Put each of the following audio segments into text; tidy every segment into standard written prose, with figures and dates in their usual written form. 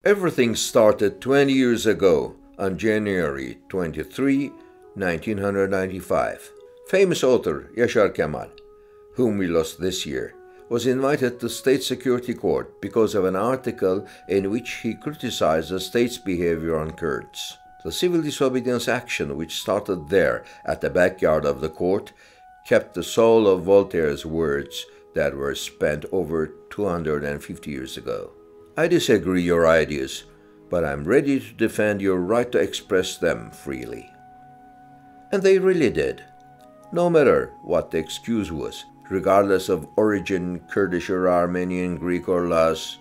Everything started 20 years ago on January 23, 1995. Famous author Yaşar Kemal, whom we lost this year, was invited to State Security Court because of an article in which he criticized the state's behavior on Kurds. The civil disobedience action, which started there at the backyard of the court, kept the soul of Voltaire's words that were spent over 250 years ago. I disagree your ideas, but I'm ready to defend your right to express them freely. And they really did. No matter what the excuse was, regardless of origin, Kurdish or Armenian, Greek or Laz,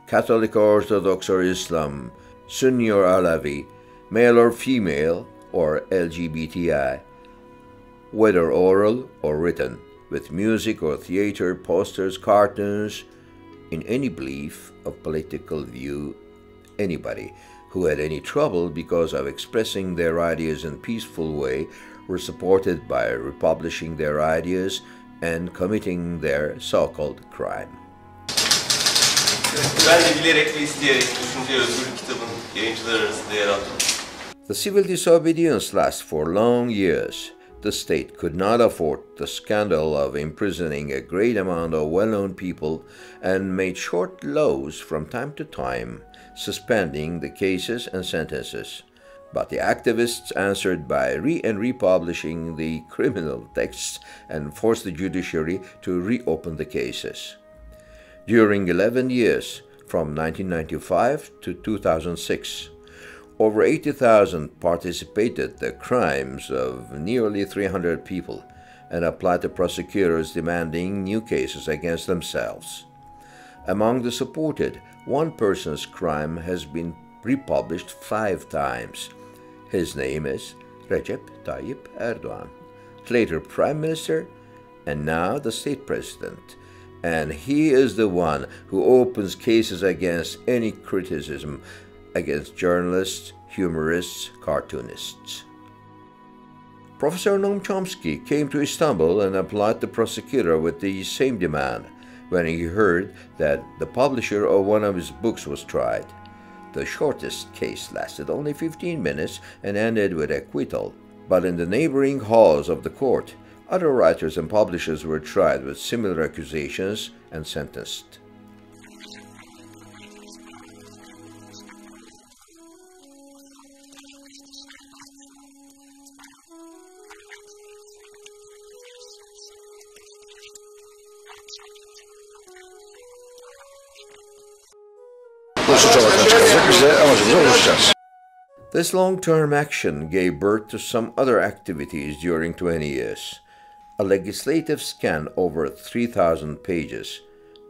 Catholic or Orthodox or Islam, Sunni or Alawi, male or female, or LGBTI, whether oral or written, with music or theater, posters, cartoons, in any belief of political view, anybody who had any trouble because of expressing their ideas in a peaceful way were supported by republishing their ideas and committing their so-called crime. The civil disobedience lasted for long years. The state could not afford the scandal of imprisoning a great amount of well-known people and made short laws from time to time, suspending the cases and sentences. But the activists answered by republishing the criminal texts and forced the judiciary to reopen the cases. During 11 years, from 1995 to 2006, over 80,000 participated in the crimes of nearly 300 people and applied to prosecutors demanding new cases against themselves. Among the supported, one person's crime has been republished 5 times. His name is Recep Tayyip Erdoğan, later Prime Minister and now the state president. And he is the one who opens cases against any criticism against journalists, humorists, cartoonists. Professor Noam Chomsky came to Istanbul and applied to the prosecutor with the same demand when he heard that the publisher of one of his books was tried. The shortest case lasted only 15 minutes and ended with acquittal, but in the neighboring halls of the court, other writers and publishers were tried with similar accusations and sentenced. This long-term action gave birth to some other activities during 20 years. A legislative scan over 3,000 pages.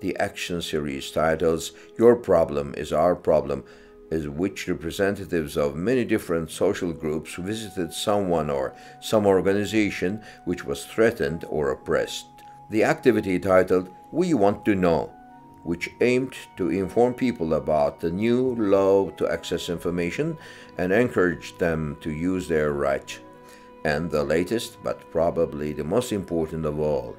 The action series titles Your Problem is Our Problem, is which representatives of many different social groups visited someone or some organization which was threatened or oppressed. The activity titled We Want to Know, which aimed to inform people about the new law to access information and encourage them to use their right. And the latest, but probably the most important of all,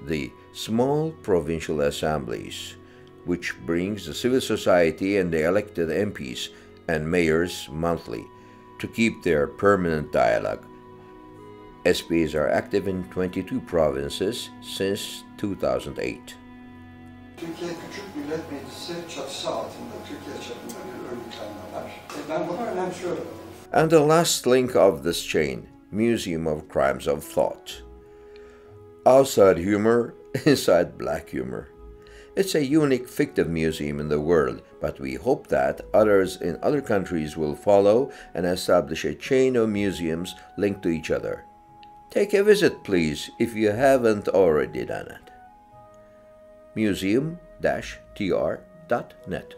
the Small Provincial Assemblies, which brings the civil society and the elected MPs and mayors monthly to keep their permanent dialogue. SPs are active in 22 provinces since 2008. Türkiye Küçük Millet Meclisi çatısı altında Türkiye çapında bir örgütlenme var. Ben bunu önemsiyorum. And the last link of this chain, Museum of Crimes of Thought. Outside humor, inside black humor. It's a unique fictive museum in the world, but we hope that others in other countries will follow and establish a chain of museums linked to each other. Take a visit, please, if you haven't already done it. museum-tr.net